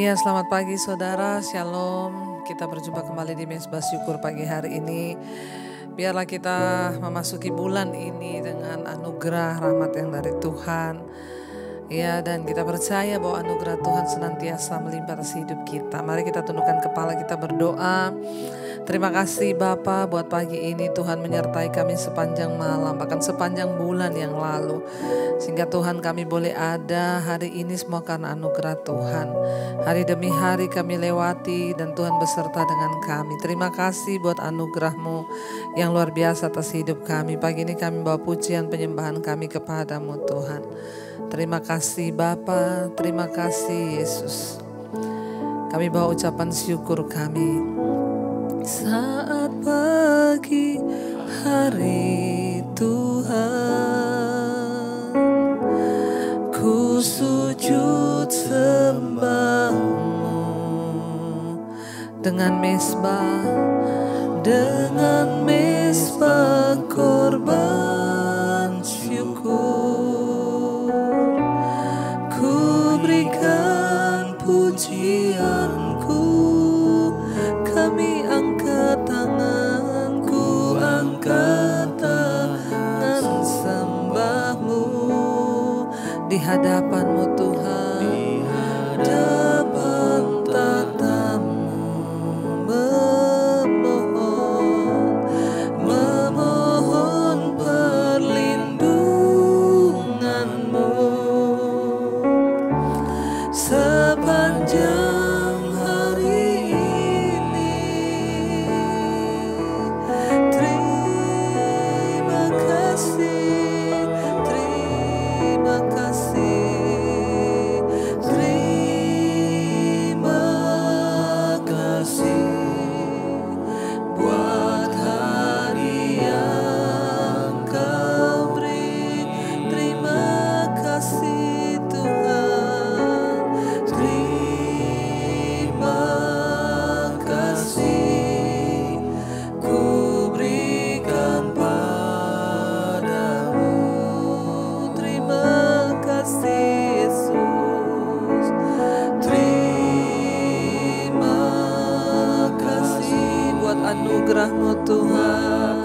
Iya, selamat pagi saudara, shalom. Kita berjumpa kembali di Mezbah Syukur pagi hari ini. Biarlah kita memasuki bulan ini dengan anugerah rahmat yang dari Tuhan. Ya, dan kita percaya bahwa anugerah Tuhan senantiasa melimpah atas hidup kita. Mari kita tundukkan kepala, kita berdoa. Terima kasih Bapa buat pagi ini Tuhan menyertai kami sepanjang malam, bahkan sepanjang bulan yang lalu. Sehingga Tuhan kami boleh ada hari ini semua karena anugerah Tuhan. Hari demi hari kami lewati dan Tuhan beserta dengan kami. Terima kasih buat anugerah-Mu yang luar biasa atas hidup kami. Pagi ini kami bawa pujian penyembahan kami kepadamu Tuhan. Terima kasih Bapa, terima kasih Yesus. Kami bawa ucapan syukur kami. Saat pagi hari Tuhan, ku sujud sembah-Mu dengan mezbah korban syukur. Ku berikan pujianku, kami angkat tanganku, angkat tangan sembah-Mu di hadapan-Mu Tuhan, di hadapan tatamu memohon perlindungan-Mu sepanjang hari ini. Terima kasih, terima kasih, terima kasih buat hari yang Kau beri. Terima kasih Tuhan, terima kasih ku berikan padamu. Terima kasih Yesus, terima kasih buat anugerah-Mu Tuhan,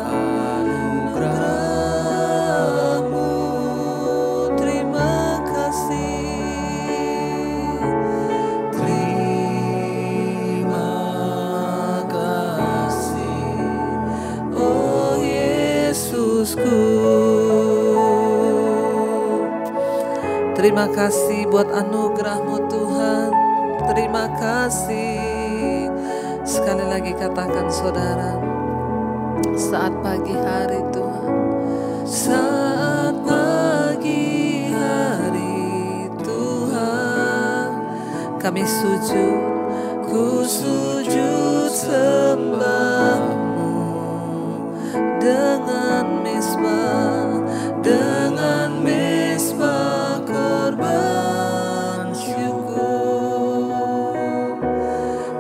anugerah-Mu. Terima kasih, terima kasih, oh Yesusku. Terima kasih buat anugerah-Mu Tuhan, terima kasih. Sekali lagi katakan saudara, saat pagi hari Tuhan, saat pagi hari Tuhan, kami sujud, ku sujud sembah-Mu dengan mezbah korban syukur.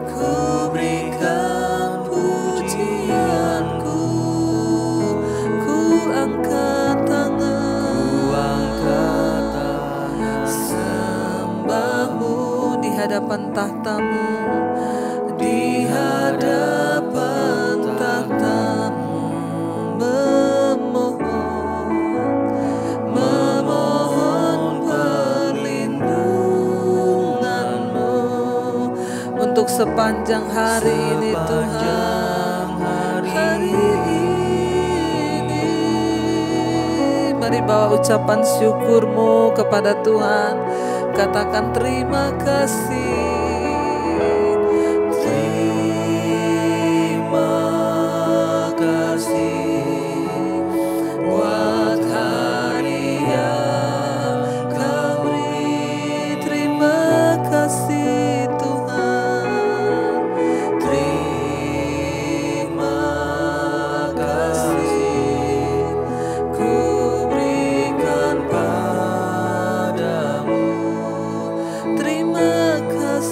Ku berikan pujianku, ku angkat tangan sembah-Mu di hadapan tahta-Mu, di hadapan tahta-Mu memohon perlindungan-Mu untuk sepanjang hari ini Tuhan. Hari ini mari bawa ucapan syukur-Mu kepada Tuhan. Katakan terima kasih, terima kasih buat hari yang Kau beri. Terima kasih Tuhan, terima kasih ku berikan padamu. Terima kasih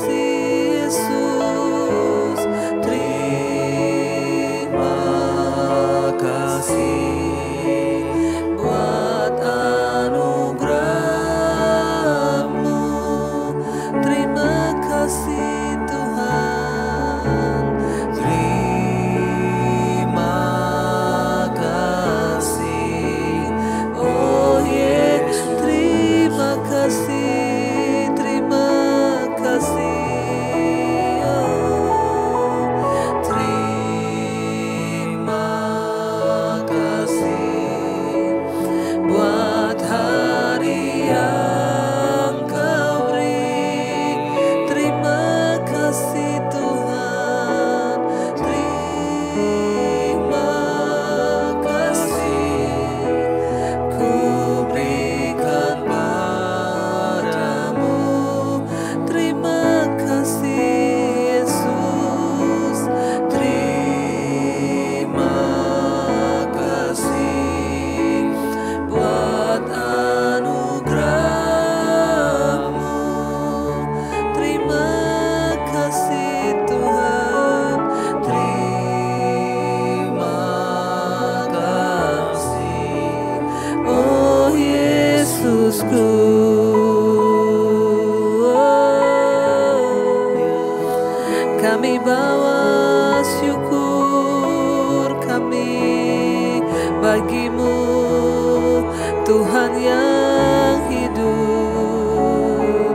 bagimu, Tuhan yang hidup,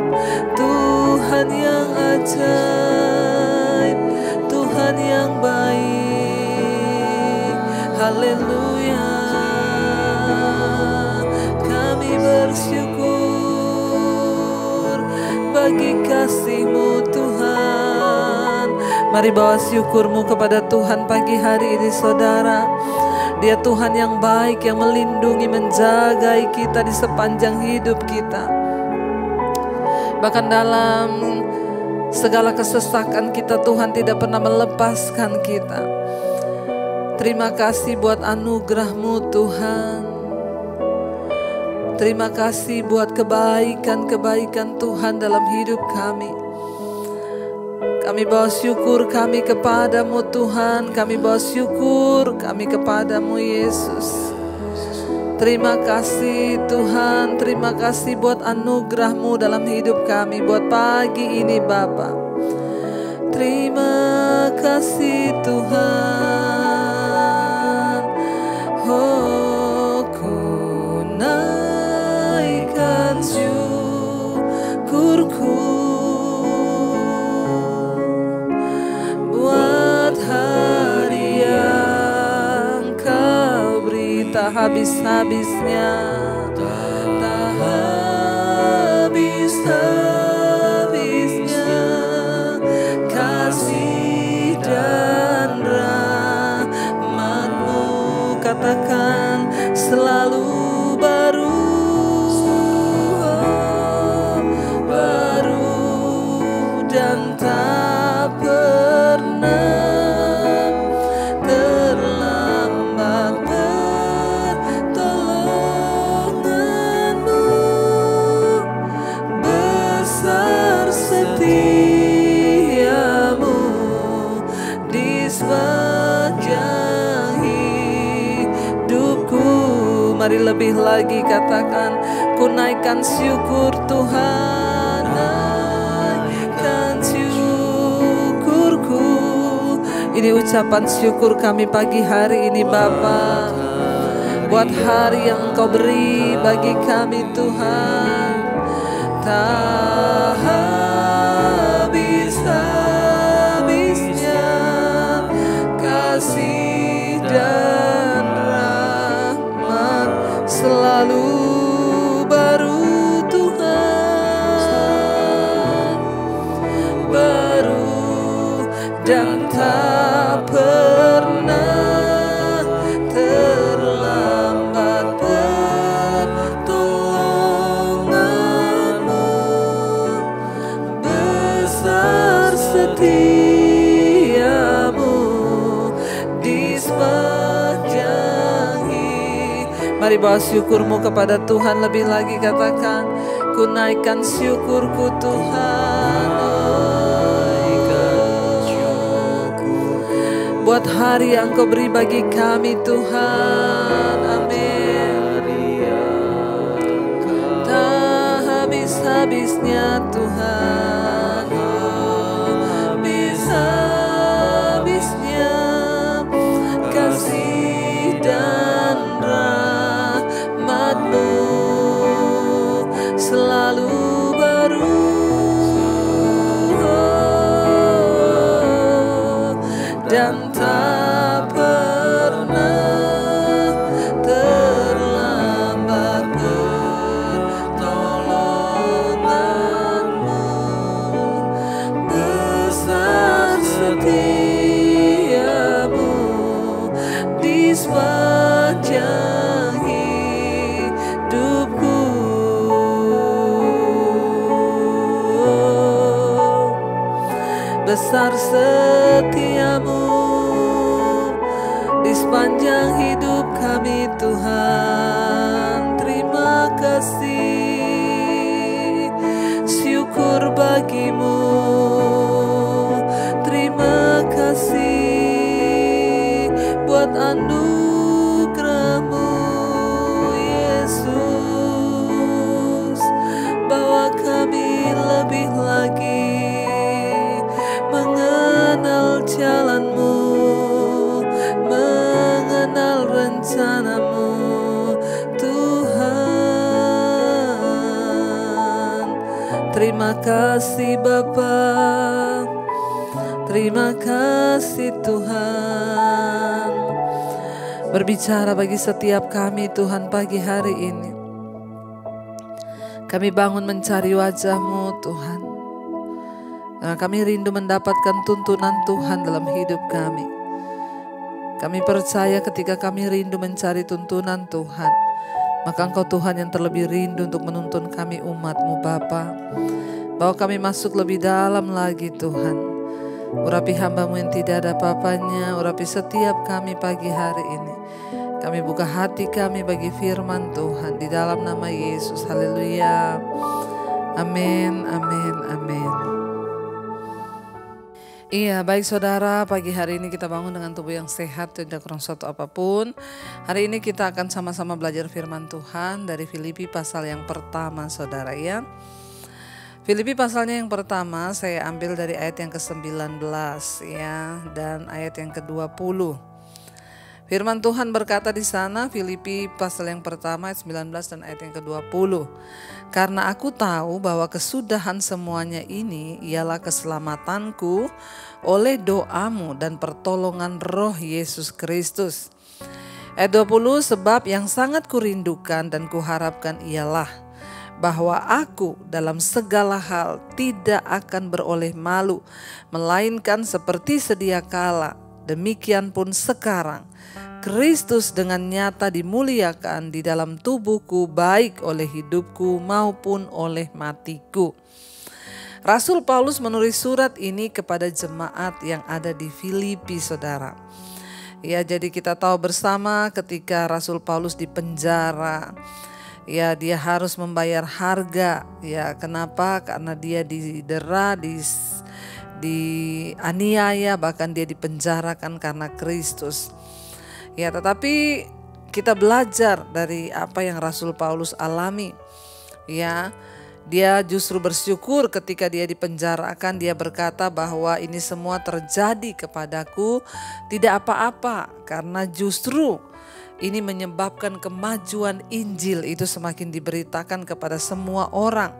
Tuhan yang ajaib, Tuhan yang baik. Haleluya, kami bersyukur bagi kasih-Mu Tuhan. Mari bawa syukurmu kepada Tuhan pagi hari ini saudara. Dia Tuhan yang baik, yang melindungi, menjagai kita di sepanjang hidup kita. Bahkan dalam segala kesesakan kita, Tuhan tidak pernah melepaskan kita. Terima kasih buat anugerah-Mu Tuhan. Terima kasih buat kebaikan-kebaikan Tuhan dalam hidup kami. Kami bawa syukur kami kepadamu Tuhan. Kami bawa syukur kami kepadamu Yesus. Terima kasih Tuhan. Terima kasih buat anugerah-Mu dalam hidup kami. Buat pagi ini Bapa. Terima kasih Tuhan. Oh, ku naikkan syukurku buat hari yang Kau beri tak habis-habisnya, tak habis-habisnya kasih dan rahmat-Mu. Katakan selalu baru, baru dan tak pernah terlambat pertolongan-Mu. Besar setiamu di sepanjang hidupku. Mari lebih lagi katakan, ku naikkan syukur Tuhan, naikkan syukurku. Ini ucapan syukur kami pagi hari ini Bapa, buat hari yang Engkau beri bagi kami Tuhan. Tak habis-habisnya kasih dan rahmat, selalu baru Tuhan, baru dan tak pernah terlambat pertolongan-Mu. Besar setiamu di sepanjang hidup. Mari bawa syukurmu kepada Tuhan lebih lagi. Katakan, ku naikkan syukurku Tuhan, buat hari yang Kau beri bagi kami Tuhan. Amin. Tak habis-habisnya Tuhan, habis-habisnya kasih dan rahmat-Mu, selalu baru dan tak pernah terlambat pertolongan-Mu. Besar setiamu di sepanjang hidupku. Besar setiamu di sepanjang hidup kami Tuhan. Terima kasih, syukur bagimu. Terima kasih buat anugerah-Mu Yesus. Bawa kami lebih lagi mengenal jalan-Mu, mengenal rencana-Mu. Terima kasih Bapa, terima kasih Tuhan. Berbicara bagi setiap kami Tuhan pagi hari ini. Kami bangun mencari wajah-Mu Tuhan. Karena kami rindu mendapatkan tuntunan Tuhan dalam hidup kami. Kami percaya ketika kami rindu mencari tuntunan Tuhan, maka Engkau Tuhan yang terlebih rindu untuk menuntun kami umat-Mu Bapa. Bahwa kami masuk lebih dalam lagi Tuhan. Urapi hamba-Mu yang tidak ada apa-apanya, urapi setiap kami pagi hari ini. Kami buka hati kami bagi firman Tuhan di dalam nama Yesus. Haleluya. Amin, amin, amin. Iya, baik saudara, pagi hari ini kita bangun dengan tubuh yang sehat, tidak kurang suatu apapun. Hari ini kita akan sama-sama belajar firman Tuhan dari Filipi pasal yang pertama saudara ya. Filipi pasalnya yang pertama saya ambil dari ayat yang ke-19 ya, dan ayat yang ke-20. Firman Tuhan berkata di sana, Filipi pasal yang pertama ayat 19 dan ayat yang ke-20. Karena aku tahu bahwa kesudahan semuanya ini ialah keselamatanku oleh doamu dan pertolongan Roh Yesus Kristus. Ayat 20, sebab yang sangat kurindukan dan kuharapkan ialah bahwa aku dalam segala hal tidak akan beroleh malu, melainkan seperti sedia kala, demikian pun sekarang, Kristus dengan nyata dimuliakan di dalam tubuhku, baik oleh hidupku maupun oleh matiku. Rasul Paulus menulis surat ini kepada jemaat yang ada di Filipi saudara. Ya, jadi kita tahu bersama ketika Rasul Paulus di penjara, ya dia harus membayar harga. Ya, kenapa? Karena dia didera, dianiaya, bahkan dia dipenjarakan karena Kristus. Ya, tetapi kita belajar dari apa yang Rasul Paulus alami. Ya, dia justru bersyukur ketika dia dipenjarakan. Dia berkata bahwa ini semua terjadi kepadaku tidak apa-apa, karena justru ini menyebabkan kemajuan Injil itu semakin diberitakan kepada semua orang.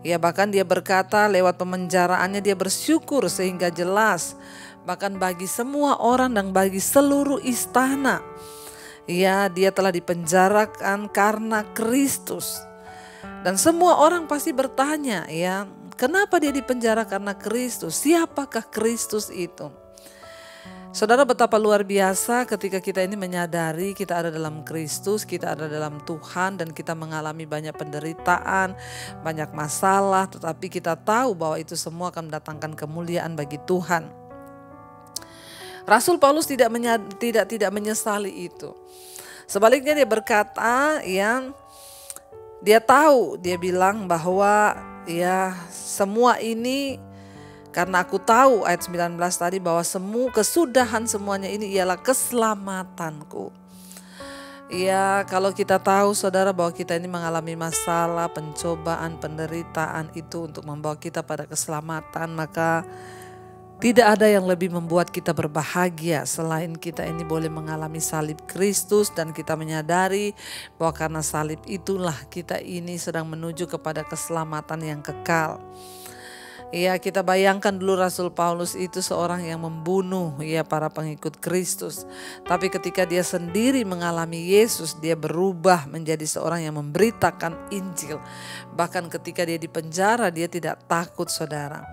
Ya, bahkan dia berkata lewat pemenjaraannya dia bersyukur sehingga jelas. Bahkan bagi semua orang dan bagi seluruh istana. Ya, dia telah dipenjarakan karena Kristus. Dan semua orang pasti bertanya, ya, kenapa dia dipenjara karena Kristus? Siapakah Kristus itu? Saudara, betapa luar biasa ketika kita ini menyadari kita ada dalam Kristus, kita ada dalam Tuhan, dan kita mengalami banyak penderitaan, banyak masalah, tetapi kita tahu bahwa itu semua akan mendatangkan kemuliaan bagi Tuhan. Rasul Paulus tidak menyesali itu. Sebaliknya dia berkata, ya, dia tahu, dia bilang bahwa ya semua ini karena aku tahu ayat 19 tadi bahwa semua kesudahan semuanya ini ialah keselamatanku. Ya, kalau kita tahu saudara bahwa kita ini mengalami masalah, pencobaan, penderitaan itu untuk membawa kita pada keselamatan, maka tidak ada yang lebih membuat kita berbahagia selain kita ini boleh mengalami salib Kristus dan kita menyadari bahwa karena salib itulah kita ini sedang menuju kepada keselamatan yang kekal. Ya, kita bayangkan dulu Rasul Paulus itu seorang yang membunuh ya para pengikut Kristus. Tapi ketika dia sendiri mengalami Yesus, dia berubah menjadi seorang yang memberitakan Injil. Bahkan ketika dia di penjara, dia tidak takut saudara.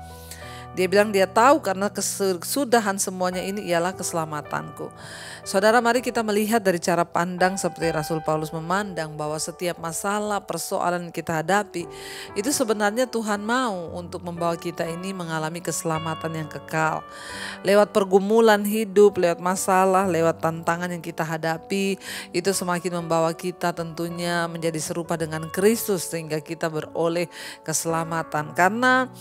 Dia bilang dia tahu karena kesudahan semuanya ini ialah keselamatanku. Saudara, mari kita melihat dari cara pandang seperti Rasul Paulus memandang bahwa setiap masalah, persoalan yang kita hadapi itu sebenarnya Tuhan mau untuk membawa kita ini mengalami keselamatan yang kekal. Lewat pergumulan hidup, lewat masalah, lewat tantangan yang kita hadapi, itu semakin membawa kita tentunya menjadi serupa dengan Kristus sehingga kita beroleh keselamatan. Karena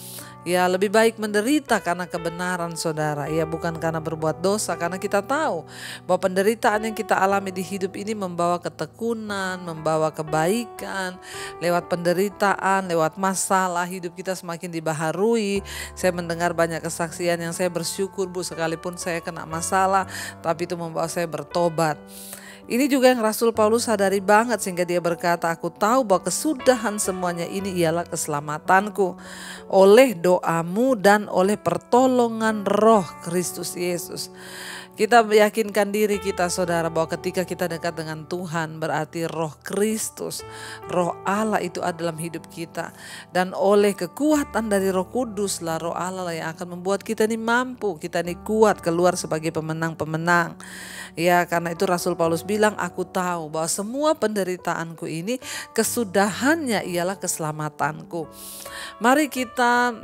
ya lebih baik menderita karena kebenaran saudara, ya bukan karena berbuat dosa, karena kita tahu bahwa penderitaan yang kita alami di hidup ini membawa ketekunan, membawa kebaikan. Lewat penderitaan, lewat masalah hidup kita semakin dibaharui. Saya mendengar banyak kesaksian yang saya bersyukur Bu, sekalipun saya kena masalah tapi itu membawa saya bertobat. Ini juga yang Rasul Paulus sadari banget sehingga dia berkata, aku tahu bahwa kesudahan semuanya ini ialah keselamatanku oleh doamu dan oleh pertolongan Roh Kristus Yesus. Kita meyakinkan diri kita saudara bahwa ketika kita dekat dengan Tuhan berarti Roh Kristus, Roh Allah itu ada dalam hidup kita. Dan oleh kekuatan dari Roh Kudus lah Roh Allah lah yang akan membuat kita ini mampu, kita ini kuat keluar sebagai pemenang-pemenang. Ya, karena itu Rasul Paulus bilang, aku tahu bahwa semua penderitaanku ini kesudahannya ialah keselamatanku. Mari kita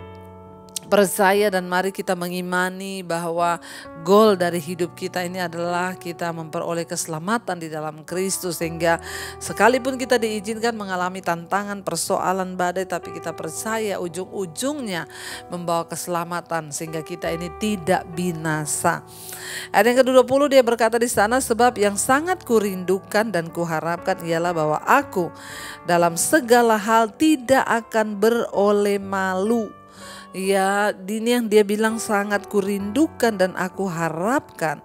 percaya dan mari kita mengimani bahwa goal dari hidup kita ini adalah kita memperoleh keselamatan di dalam Kristus, sehingga sekalipun kita diizinkan mengalami tantangan, persoalan, badai, tapi kita percaya ujung-ujungnya membawa keselamatan sehingga kita ini tidak binasa. Ayat yang ke-20 dia berkata di sana, sebab yang sangat kurindukan dan kuharapkan ialah bahwa aku dalam segala hal tidak akan beroleh malu. Ya, ini yang dia bilang sangat kurindukan dan aku harapkan.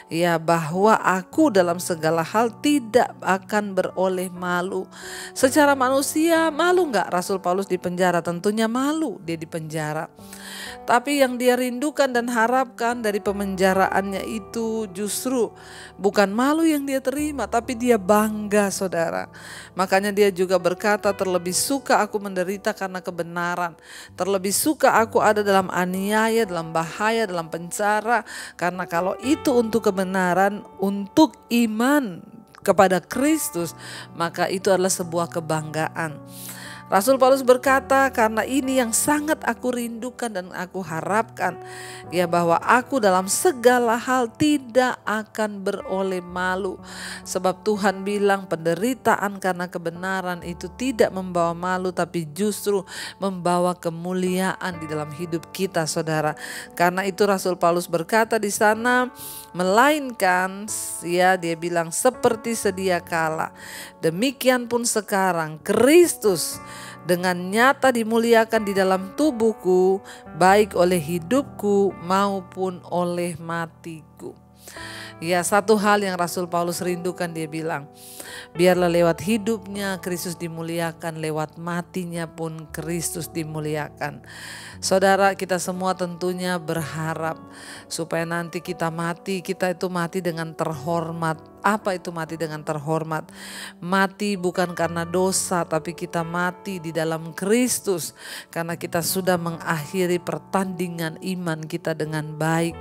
Ya, bahwa aku dalam segala hal tidak akan beroleh malu. Secara manusia malu enggak Rasul Paulus di penjara? Tentunya malu dia di penjara. Tapi yang dia rindukan dan harapkan dari pemenjaraannya itu justru bukan malu yang dia terima, tapi dia bangga saudara. Makanya dia juga berkata, terlebih suka aku menderita karena kebenaran. Terlebih suka aku ada dalam aniaya, dalam bahaya, dalam penjara. Karena kalau itu untuk kebenaran, untuk iman kepada Kristus, maka itu adalah sebuah kebanggaan. Rasul Paulus berkata, karena ini yang sangat aku rindukan dan aku harapkan, ya, bahwa aku dalam segala hal tidak akan beroleh malu. Sebab Tuhan bilang penderitaan karena kebenaran itu tidak membawa malu, tapi justru membawa kemuliaan di dalam hidup kita saudara. Karena itu Rasul Paulus berkata di sana, melainkan ya dia bilang seperti sedia kala, demikian pun sekarang Kristus dengan nyata dimuliakan di dalam tubuhku, baik oleh hidupku maupun oleh matiku. Ya, satu hal yang Rasul Paulus rindukan, dia bilang, biarlah lewat hidupnya Kristus dimuliakan, lewat matinya pun Kristus dimuliakan. Saudara, kita semua tentunya berharap supaya nanti kita mati, kita itu mati dengan terhormat. Apa itu mati dengan terhormat? Mati bukan karena dosa, tapi kita mati di dalam Kristus karena kita sudah mengakhiri pertandingan iman kita dengan baik.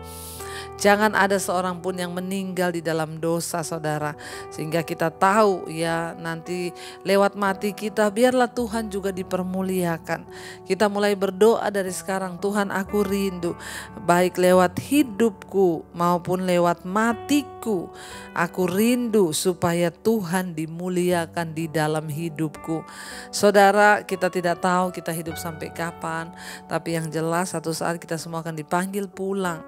Jangan ada seorang pun yang meninggal di dalam dosa saudara. Sehingga kita tahu ya nanti lewat mati kita biarlah Tuhan juga dipermuliakan. Kita mulai berdoa dari sekarang, Tuhan aku rindu baik lewat hidupku maupun lewat matiku. Aku rindu supaya Tuhan dimuliakan di dalam hidupku. Saudara, kita tidak tahu kita hidup sampai kapan. Tapi yang jelas satu saat kita semua akan dipanggil pulang.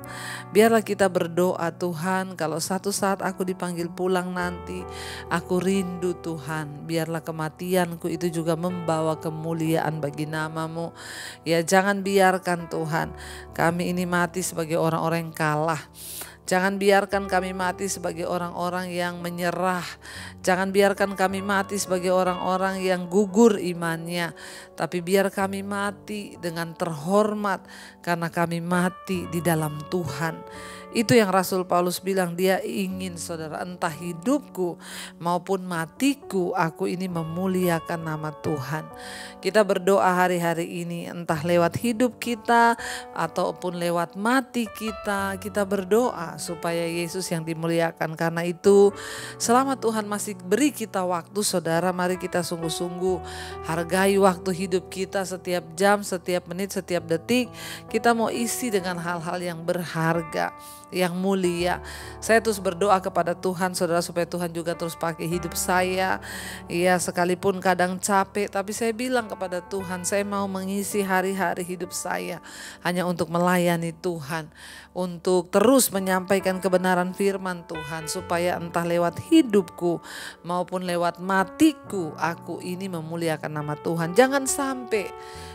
Biarlah kita berdoa, Tuhan kalau satu saat aku dipanggil pulang nanti, aku rindu Tuhan. Biarlah kematianku itu juga membawa kemuliaan bagi nama-Mu. Ya, jangan biarkan Tuhan kami ini mati sebagai orang-orang yang kalah. Jangan biarkan kami mati sebagai orang-orang yang menyerah. Jangan biarkan kami mati sebagai orang-orang yang gugur imannya. Tapi biar kami mati dengan terhormat karena kami mati di dalam Tuhan. Itu yang Rasul Paulus bilang, dia ingin saudara entah hidupku maupun matiku, aku ini memuliakan nama Tuhan. Kita berdoa hari-hari ini entah lewat hidup kita ataupun lewat mati kita, kita berdoa supaya Yesus yang dimuliakan. Karena itu selama Tuhan masih beri kita waktu saudara, mari kita sungguh-sungguh hargai waktu hidup kita, setiap jam, setiap menit, setiap detik kita mau isi dengan hal-hal yang berharga, yang mulia. Saya terus berdoa kepada Tuhan saudara supaya Tuhan juga terus pakai hidup saya. Ya, sekalipun kadang capek, tapi saya bilang kepada Tuhan, saya mau mengisi hari-hari hidup saya hanya untuk melayani Tuhan. untuk terus menyampaikan kebenaran firman Tuhan, supaya entah lewat hidupku maupun lewat matiku, aku ini memuliakan nama Tuhan. Jangan sampai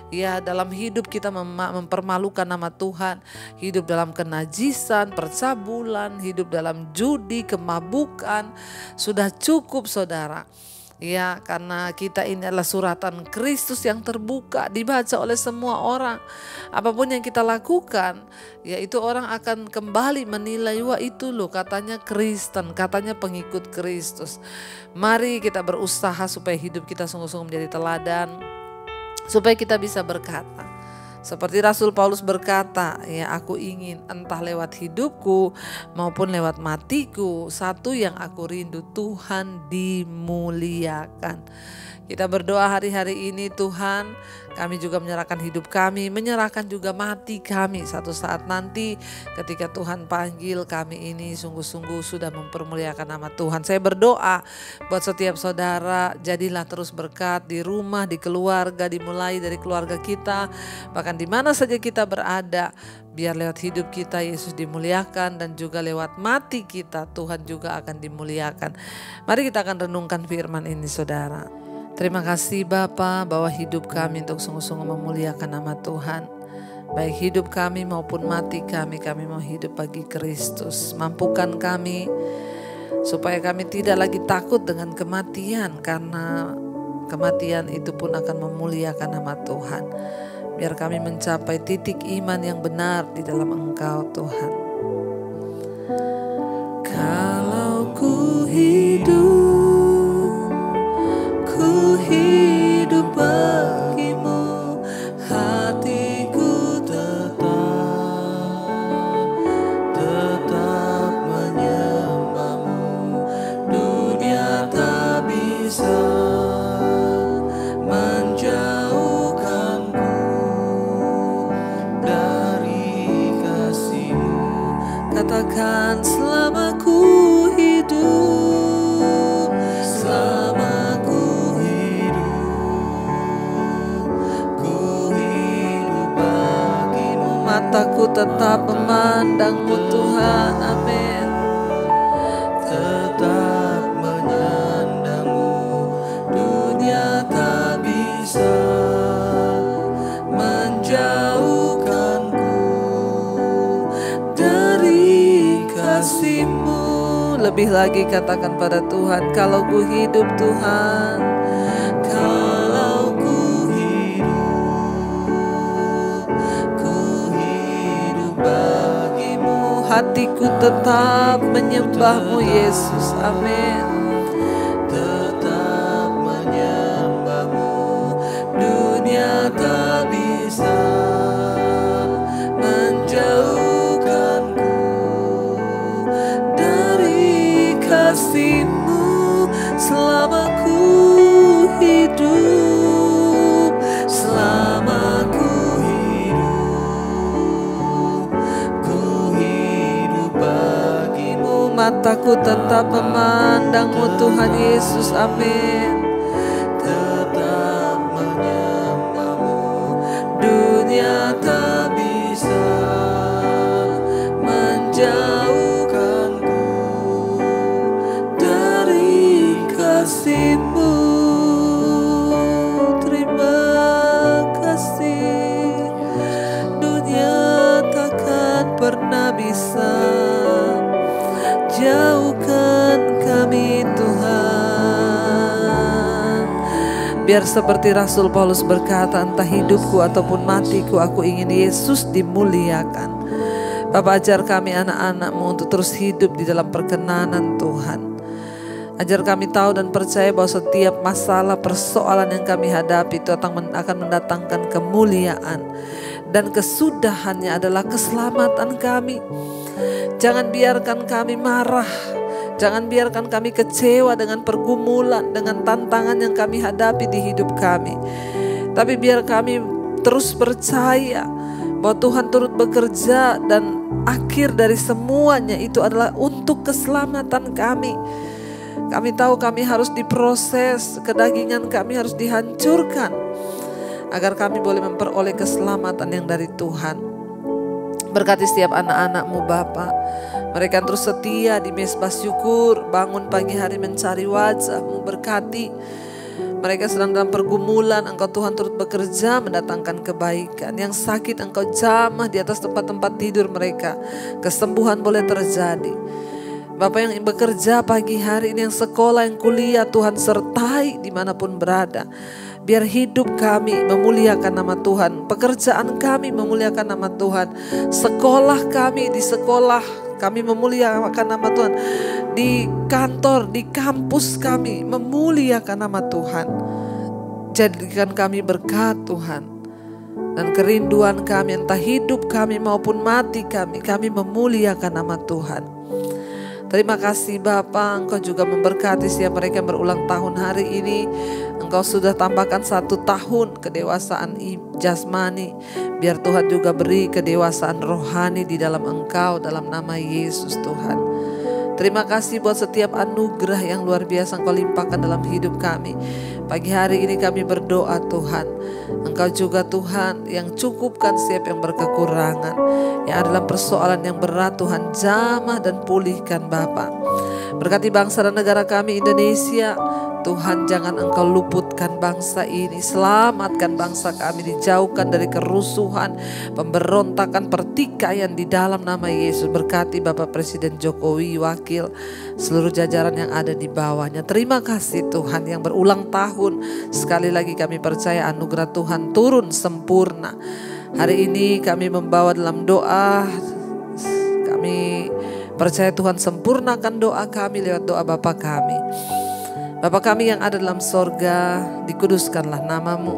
ya dalam hidup kita mempermalukan nama Tuhan, hidup dalam kenajisan, percabulan, hidup dalam judi, kemabukan. Sudah cukup saudara. Ya, karena kita ini adalah suratan Kristus yang terbuka, dibaca oleh semua orang. Apapun yang kita lakukan, yaitu orang akan kembali menilai, wah itu loh katanya Kristen, katanya pengikut Kristus. Mari kita berusaha supaya hidup kita sungguh-sungguh menjadi teladan, supaya kita bisa berkata seperti Rasul Paulus berkata, ya aku ingin entah lewat hidupku maupun lewat matiku, satu yang aku rindu, Tuhan dimuliakan. Kita berdoa hari-hari ini, Tuhan, kami juga menyerahkan hidup kami, menyerahkan juga mati kami. Satu saat nanti ketika Tuhan panggil, kami ini sungguh-sungguh sudah mempermuliakan nama Tuhan. Saya berdoa buat setiap saudara, jadilah terus berkat di rumah, di keluarga, dimulai dari keluarga kita, bahkan di mana saja kita berada. Biar lewat hidup kita Yesus dimuliakan, dan juga lewat mati kita Tuhan juga akan dimuliakan. Mari kita akan renungkan firman ini saudara. Terima kasih Bapa bahwa hidup kami untuk sungguh-sungguh memuliakan nama Tuhan. Baik hidup kami maupun mati kami mau hidup bagi Kristus. Mampukan kami supaya kami tidak lagi takut dengan kematian, karena kematian itu pun akan memuliakan nama Tuhan. Biar kami mencapai titik iman yang benar di dalam Engkau Tuhan. Kalau ku hidup bagimu, hatiku tetap menyembahmu. Dunia tak bisa menjauhkanku dari kasih-Mu. Katakan selama ku hidup, selama ku hidup bagimu, mataku tetap memandang-Mu Tuhan, amin. Tetap menyandang-Mu, dunia tak bisa menjauhkanku dari kasih-Mu. Lebih lagi katakan pada Tuhan, kalau ku hidup Tuhan, kalau ku hidup bagimu, hatiku tetap menyembah-Mu Yesus, amin. Tetap menyembah-Mu, dunia tak bisa menjauhkanku dari kasih-Mu. Selama ku hidup, selama ku hidup bagimu, mataku tetap memandang-Mu Tuhan Yesus, amin. Tetap menyembah-Mu, dunia tak bisa menjauhkanku dari kasih-Mu. Terima kasih, dunia takkan pernah bisa jauhkan kami Tuhan. Biar seperti Rasul Paulus berkata, entah hidupku ataupun matiku, aku ingin Yesus dimuliakan. Bapa, ajar kami anak-anak-Mu untuk terus hidup di dalam perkenanan Tuhan. Ajar kami tahu dan percaya bahwa setiap masalah, persoalan yang kami hadapi itu akan mendatangkan kemuliaan, dan kesudahannya adalah keselamatan kami. Jangan biarkan kami marah, jangan biarkan kami kecewa dengan pergumulan, dengan tantangan yang kami hadapi di hidup kami. Tapi biar kami terus percaya bahwa Tuhan turut bekerja, dan akhir dari semuanya itu adalah untuk keselamatan kami. Kami tahu kami harus diproses, kedagingan kami harus dihancurkan agar kami boleh memperoleh keselamatan yang dari Tuhan. Berkati setiap anak-anak-Mu Bapa. Mereka terus setia di Mezbah Syukur, bangun pagi hari mencari wajah-Mu. Berkati mereka sedang dalam pergumulan, Engkau Tuhan turut bekerja mendatangkan kebaikan. Yang sakit Engkau jamah di atas tempat-tempat tidur mereka, kesembuhan boleh terjadi. Bapak yang bekerja pagi hari ini, yang sekolah, yang kuliah, Tuhan sertai dimanapun berada. Biar hidup kami memuliakan nama Tuhan, pekerjaan kami memuliakan nama Tuhan, sekolah kami di sekolah kami memuliakan nama Tuhan, di kantor, di kampus kami memuliakan nama Tuhan. Jadikan kami berkat Tuhan, dan kerinduan kami entah hidup kami maupun mati kami memuliakan nama Tuhan. Terima kasih Bapa, Engkau juga memberkati setiap mereka yang berulang tahun hari ini. Engkau sudah tambahkan 1 tahun kedewasaan jasmani. Biar Tuhan juga beri kedewasaan rohani di dalam Engkau, dalam nama Yesus Tuhan. Terima kasih buat setiap anugerah yang luar biasa Engkau limpahkan dalam hidup kami. Pagi hari ini kami berdoa Tuhan, Engkau juga Tuhan yang cukupkan setiap yang berkekurangan, yang adalah persoalan yang berat Tuhan, jamah dan pulihkan Bapa. Berkati bangsa dan negara kami Indonesia, Tuhan jangan Engkau luputkan bangsa ini. Selamatkan bangsa kami, dijauhkan dari kerusuhan, pemberontakan, pertikaian di dalam nama Yesus. Berkati Bapak Presiden Jokowi, wakil, seluruh jajaran yang ada di bawahnya. Terima kasih Tuhan yang berulang tahun. Sekali lagi kami percaya anugerah Tuhan turun sempurna. Hari ini kami membawa dalam doa, kami percaya Tuhan sempurnakan doa kami lewat doa Bapa kami. Bapa kami yang ada dalam sorga, dikuduskanlah nama-Mu.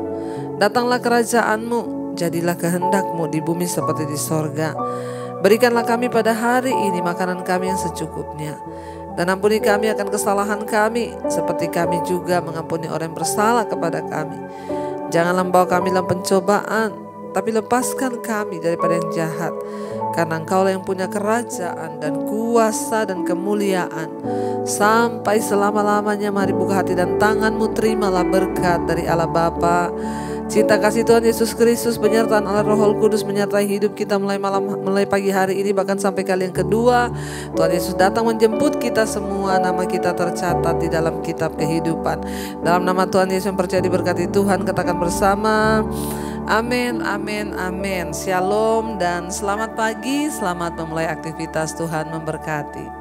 Datanglah kerajaan-Mu, jadilah kehendak-Mu di bumi seperti di sorga. Berikanlah kami pada hari ini makanan kami yang secukupnya. Dan ampuni kami akan kesalahan kami, seperti kami juga mengampuni orang yang bersalah kepada kami. Janganlah membawa kami dalam pencobaan, tapi lepaskan kami daripada yang jahat. Karena Engkaulah yang punya kerajaan dan kuasa dan kemuliaan sampai selama-lamanya. Mari buka hati dan tangan-Mu, terimalah berkat dari Allah Bapa, cinta kasih Tuhan Yesus Kristus, penyertaan Allah Roh Kudus menyertai hidup kita mulai pagi hari ini bahkan sampai kali yang kedua. Tuhan Yesus datang menjemput kita semua, nama kita tercatat di dalam kitab kehidupan. Dalam nama Tuhan Yesus yang percaya diberkati Tuhan, katakan bersama, amin, amin, amin. Shalom dan selamat pagi, selamat memulai aktivitas. Tuhan memberkati.